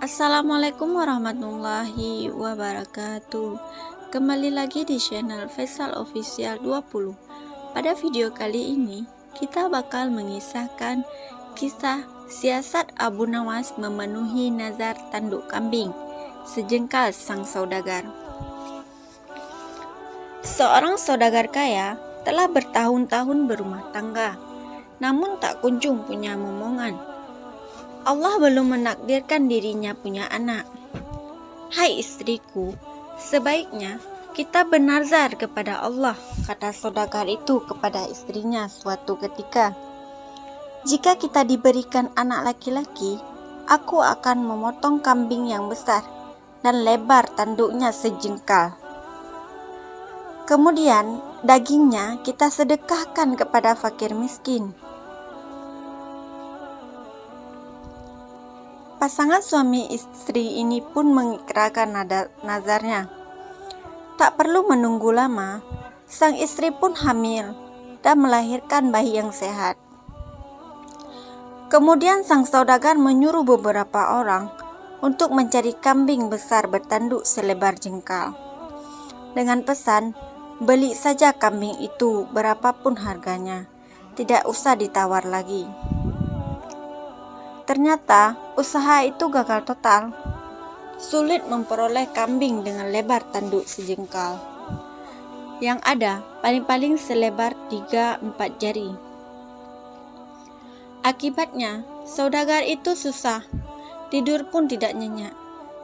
Assalamualaikum warahmatullahi wabarakatuh. Kembali lagi di channel Faisal Official 20. Pada video kali ini kita bakal mengisahkan kisah siasat Abu Nawas memenuhi nazar tanduk kambing sejengkal sang saudagar. Seorang saudagar kaya telah bertahun-tahun berumah tangga, namun tak kunjung punya momongan. Allah belum menakdirkan dirinya punya anak. Hai istriku, sebaiknya kita bernazar kepada Allah, kata saudagar itu kepada istrinya suatu ketika. Jika kita diberikan anak laki-laki, aku akan memotong kambing yang besar dan lebar tanduknya sejengkal. Kemudian dagingnya kita sedekahkan kepada fakir miskin. Pasangan suami istri ini pun mengikrarkan nazarnya. Tak perlu menunggu lama, sang istri pun hamil dan melahirkan bayi yang sehat. Kemudian sang saudagar menyuruh beberapa orang untuk mencari kambing besar bertanduk selebar jengkal. Dengan pesan, beli saja kambing itu berapapun harganya, tidak usah ditawar lagi. Ternyata usaha itu gagal total. Sulit memperoleh kambing dengan lebar tanduk sejengkal. Yang ada paling-paling selebar 3-4 jari. Akibatnya, saudagar itu susah. Tidur pun tidak nyenyak.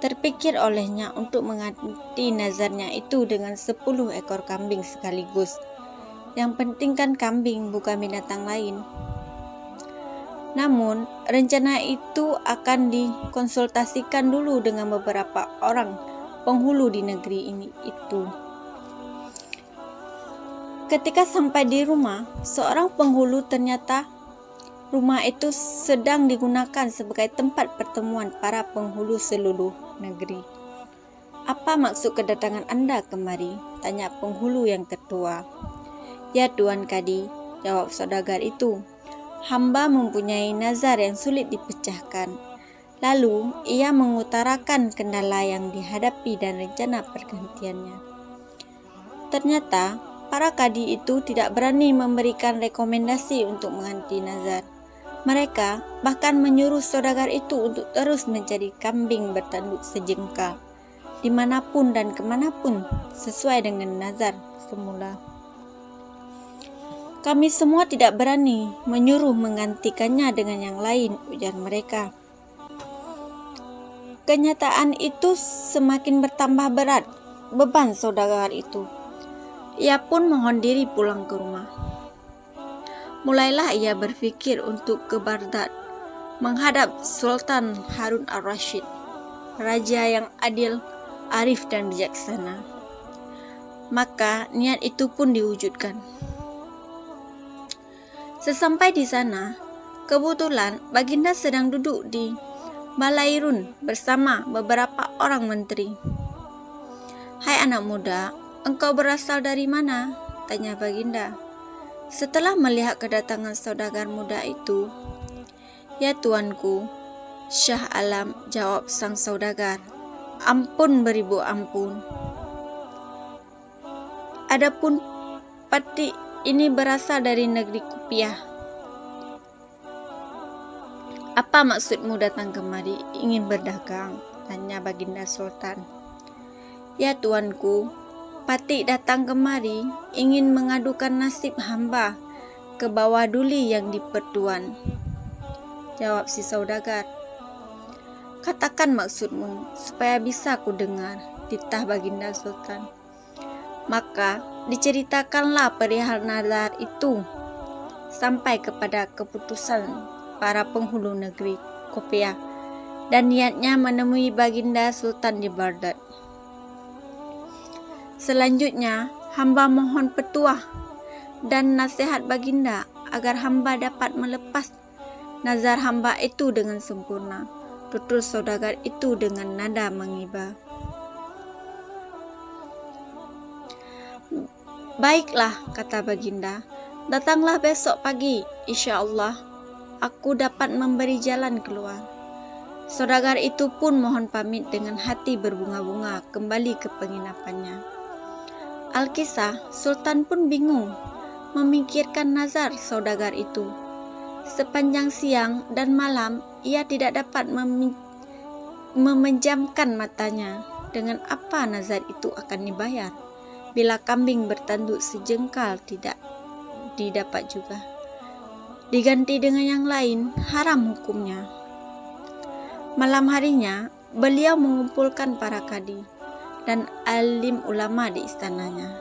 Terpikir olehnya untuk mengganti nazarnya itu dengan 10 ekor kambing sekaligus. Yang penting kan kambing, bukan binatang lain. Namun, rencana itu akan dikonsultasikan dulu dengan beberapa orang penghulu di negeri itu. Ketika sampai di rumah, seorang penghulu ternyata rumah itu sedang digunakan sebagai tempat pertemuan para penghulu seluruh negeri. "Apa maksud kedatangan Anda kemari?" tanya penghulu yang tertua. "Ya Tuan Kadi," jawab saudagar itu. "Hamba mempunyai nazar yang sulit dipecahkan." Lalu ia mengutarakan kendala yang dihadapi dan rencana pergantiannya. Ternyata para kadi itu tidak berani memberikan rekomendasi untuk mengganti nazar. Mereka bahkan menyuruh saudagar itu untuk terus mencari kambing bertanduk sejengkal dimanapun dan kemanapun sesuai dengan nazar semula. "Kami semua tidak berani menyuruh menggantikannya dengan yang lain," ujar mereka. Kenyataan itu semakin bertambah berat beban saudagar itu. Ia pun mohon diri pulang ke rumah. Mulailah ia berpikir untuk ke Baghdad, menghadap Sultan Harun al-Rashid, raja yang adil, arif dan bijaksana. Maka niat itu pun diwujudkan. Sesampai di sana, kebetulan Baginda sedang duduk di Balairun bersama beberapa orang menteri. "Hai anak muda, engkau berasal dari mana?" tanya Baginda. Setelah melihat kedatangan saudagar muda itu, "Ya tuanku, Syah Alam," jawab sang saudagar. "Ampun beribu ampun. Adapun Pati ini berasal dari negeri Kupiah." "Apa maksudmu datang kemari? Ingin berdagang?" tanya Baginda Sultan. "Ya tuanku, Pati datang kemari ingin mengadukan nasib hamba ke bawah duli yang dipertuan," jawab si saudagar. "Katakan maksudmu supaya bisa ku dengar," titah Baginda Sultan. Maka diceritakanlah perihal nazar itu sampai kepada keputusan para penghulu negeri Kupiah dan niatnya menemui Baginda Sultan di Baghdad. "Selanjutnya, hamba mohon petuah dan nasihat Baginda agar hamba dapat melepas nazar hamba itu dengan sempurna," tutur saudagar itu dengan nada mengiba. "Baiklah," kata Baginda, "datanglah besok pagi, insya Allah aku dapat memberi jalan keluar." Saudagar itu pun mohon pamit dengan hati berbunga-bunga kembali ke penginapannya. Alkisah, Sultan pun bingung memikirkan nazar saudagar itu. Sepanjang siang dan malam ia tidak dapat memejamkan matanya. Dengan apa nazar itu akan dibayar? Bila kambing bertanduk sejengkal tidak didapat juga. Diganti dengan yang lain, haram hukumnya. Malam harinya, beliau mengumpulkan para kadi dan alim ulama di istananya.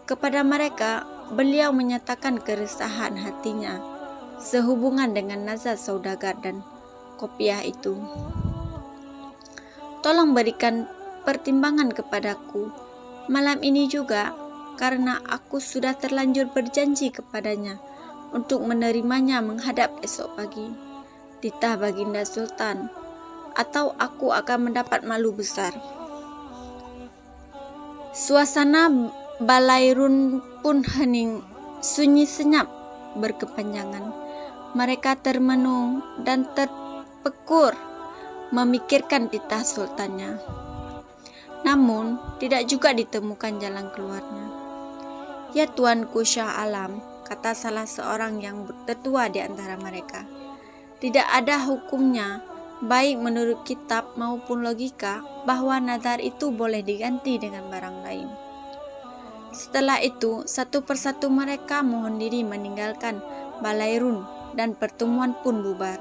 Kepada mereka, beliau menyatakan keresahan hatinya sehubungan dengan nazar saudagar dan kopiah itu. Tolong berikan pertimbangan kepadaku malam ini juga, karena aku sudah terlanjur berjanji kepadanya untuk menerimanya menghadap esok pagi. Titah Baginda Sultan, atau aku akan mendapat malu besar. Suasana balairun pun hening, sunyi senyap berkepanjangan. Mereka termenung dan terpekur memikirkan titah sultannya. Namun, tidak juga ditemukan jalan keluarnya. Ya Tuanku Syah Alam, kata salah seorang yang tertua di antara mereka, tidak ada hukumnya, baik menurut kitab maupun logika, bahwa nazar itu boleh diganti dengan barang lain. Setelah itu, satu persatu mereka mohon diri meninggalkan balairun dan pertemuan pun bubar.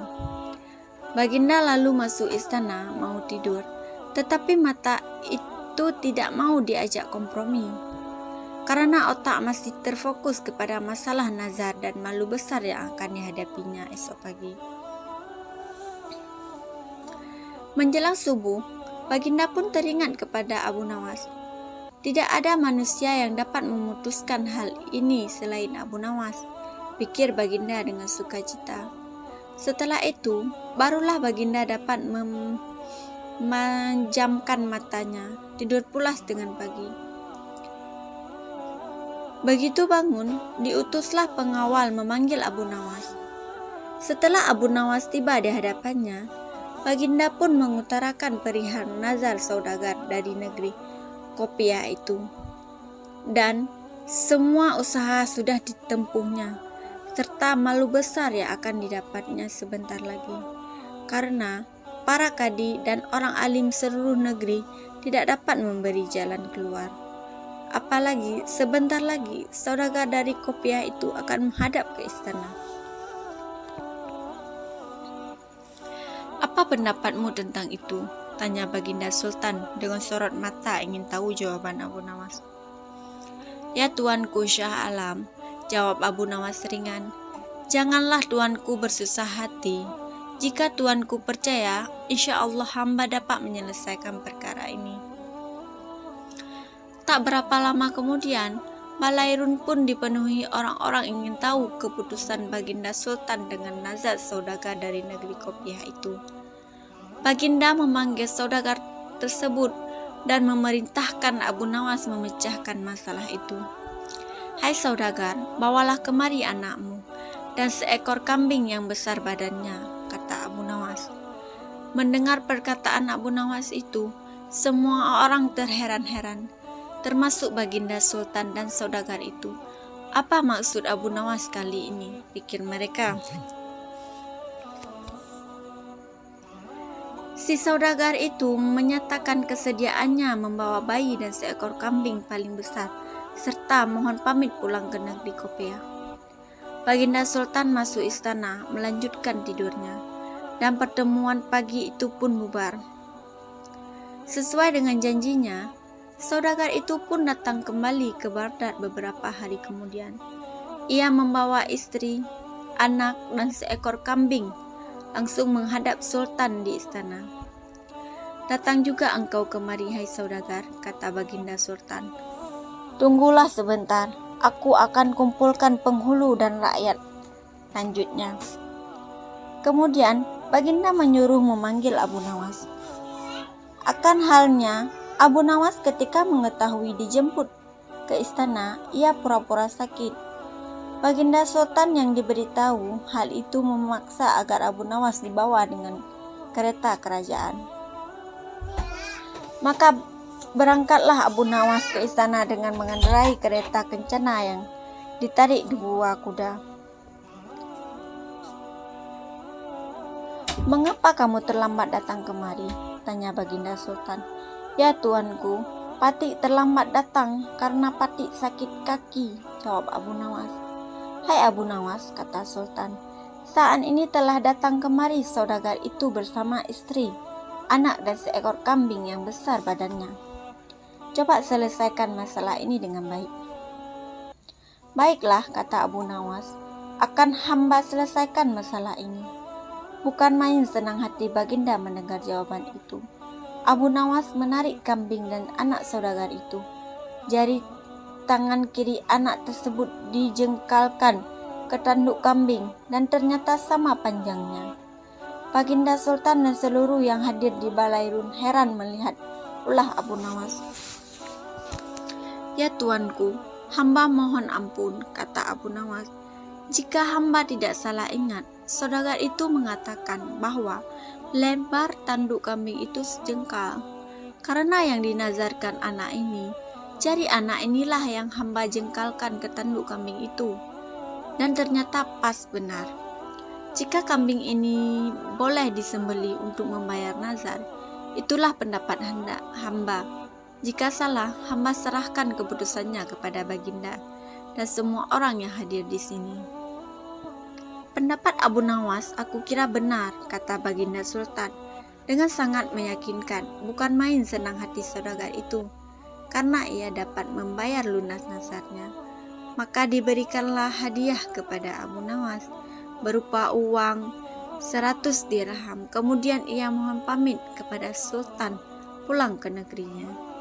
Baginda lalu masuk istana mau tidur, tetapi mata itu tidak mau diajak kompromi. Karena otak masih terfokus kepada masalah nazar dan malu besar yang akan dihadapinya esok pagi. Menjelang subuh, Baginda pun teringat kepada Abu Nawas. Tidak ada manusia yang dapat memutuskan hal ini selain Abu Nawas, pikir Baginda dengan sukacita. Setelah itu, barulah Baginda dapat menjamkan matanya, tidur pulas dengan pagi. Begitu bangun, diutuslah pengawal memanggil Abu Nawas. Setelah Abu Nawas tiba di hadapannya, Baginda pun mengutarakan perihal nazar saudagar dari negeri Kopiah itu. Dan semua usaha sudah ditempuhnya, serta malu besar yang akan didapatnya sebentar lagi. Karena para kadi dan orang alim seluruh negeri tidak dapat memberi jalan keluar. Apalagi sebentar lagi saudagar dari Kopiah itu akan menghadap ke istana. Apa pendapatmu tentang itu? Tanya Baginda Sultan dengan sorot mata ingin tahu jawaban Abu Nawas. Ya Tuanku Syah Alam, jawab Abu Nawas ringan. Janganlah Tuanku bersusah hati. Jika Tuanku percaya, insya Allah hamba dapat menyelesaikan perkara ini. Tak berapa lama kemudian, balairun pun dipenuhi orang-orang ingin tahu keputusan Baginda Sultan dengan nazar saudagar dari negeri Kopiah itu. Baginda memanggil saudagar tersebut dan memerintahkan Abu Nawas memecahkan masalah itu. Hai saudagar, bawalah kemari anakmu dan seekor kambing yang besar badannya, kata Abu Nawas. Mendengar perkataan Abu Nawas itu, semua orang terheran-heran, termasuk Baginda Sultan dan saudagar itu. Apa maksud Abu Nawas kali ini, pikir mereka. Si saudagar itu menyatakan kesediaannya membawa bayi dan seekor kambing paling besar, serta mohon pamit pulang ke negeri Kopiah. Baginda Sultan masuk istana melanjutkan tidurnya, dan pertemuan pagi itu pun bubar. Sesuai dengan janjinya, saudagar itu pun datang kembali ke Baghdad beberapa hari kemudian. Ia membawa istri, anak, dan seekor kambing langsung menghadap Sultan di istana. Datang juga engkau kemari, hai saudagar, kata Baginda Sultan. Tunggulah sebentar, aku akan kumpulkan penghulu dan rakyat, lanjutnya. Kemudian Baginda menyuruh memanggil Abu Nawas. Akan halnya Abu Nawas ketika mengetahui dijemput ke istana, ia pura-pura sakit. Baginda Sultan yang diberitahu hal itu memaksa agar Abu Nawas dibawa dengan kereta kerajaan. Maka berangkatlah Abu Nawas ke istana dengan mengendarai kereta kencana yang ditarik dua kuda. "Mengapa kamu terlambat datang kemari?" tanya Baginda Sultan. "Ya tuanku, Patik terlambat datang karena Patik sakit kaki," jawab Abu Nawas. "Hai Abu Nawas," kata Sultan, "saat ini telah datang kemari saudagar itu bersama istri, anak dan seekor kambing yang besar badannya. Coba selesaikan masalah ini dengan baik." "Baiklah," kata Abu Nawas, "akan hamba selesaikan masalah ini." Bukan main senang hati Baginda mendengar jawaban itu. Abu Nawas menarik kambing dan anak saudagar itu. Jari tangan kiri anak tersebut dijengkalkan ke tanduk kambing dan ternyata sama panjangnya. Baginda Sultan dan seluruh yang hadir di Balairun heran melihat ulah Abu Nawas. "Ya tuanku, hamba mohon ampun," kata Abu Nawas. "Jika hamba tidak salah ingat, saudagar itu mengatakan bahwa lebar tanduk kambing itu sejengkal. Karena yang dinazarkan anak ini, jari anak inilah yang hamba jengkalkan ke tanduk kambing itu. Dan ternyata pas benar. Jika kambing ini boleh disembeli untuk membayar nazar, itulah pendapat hamba. Jika salah, hamba serahkan keputusannya kepada Baginda dan semua orang yang hadir di sini." "Pendapat Abu Nawas aku kira benar," kata Baginda Sultan dengan sangat meyakinkan. Bukan main senang hati saudagar itu karena ia dapat membayar lunas nazarnya. Maka diberikanlah hadiah kepada Abu Nawas berupa uang 100 dirham. Kemudian ia mohon pamit kepada Sultan pulang ke negerinya.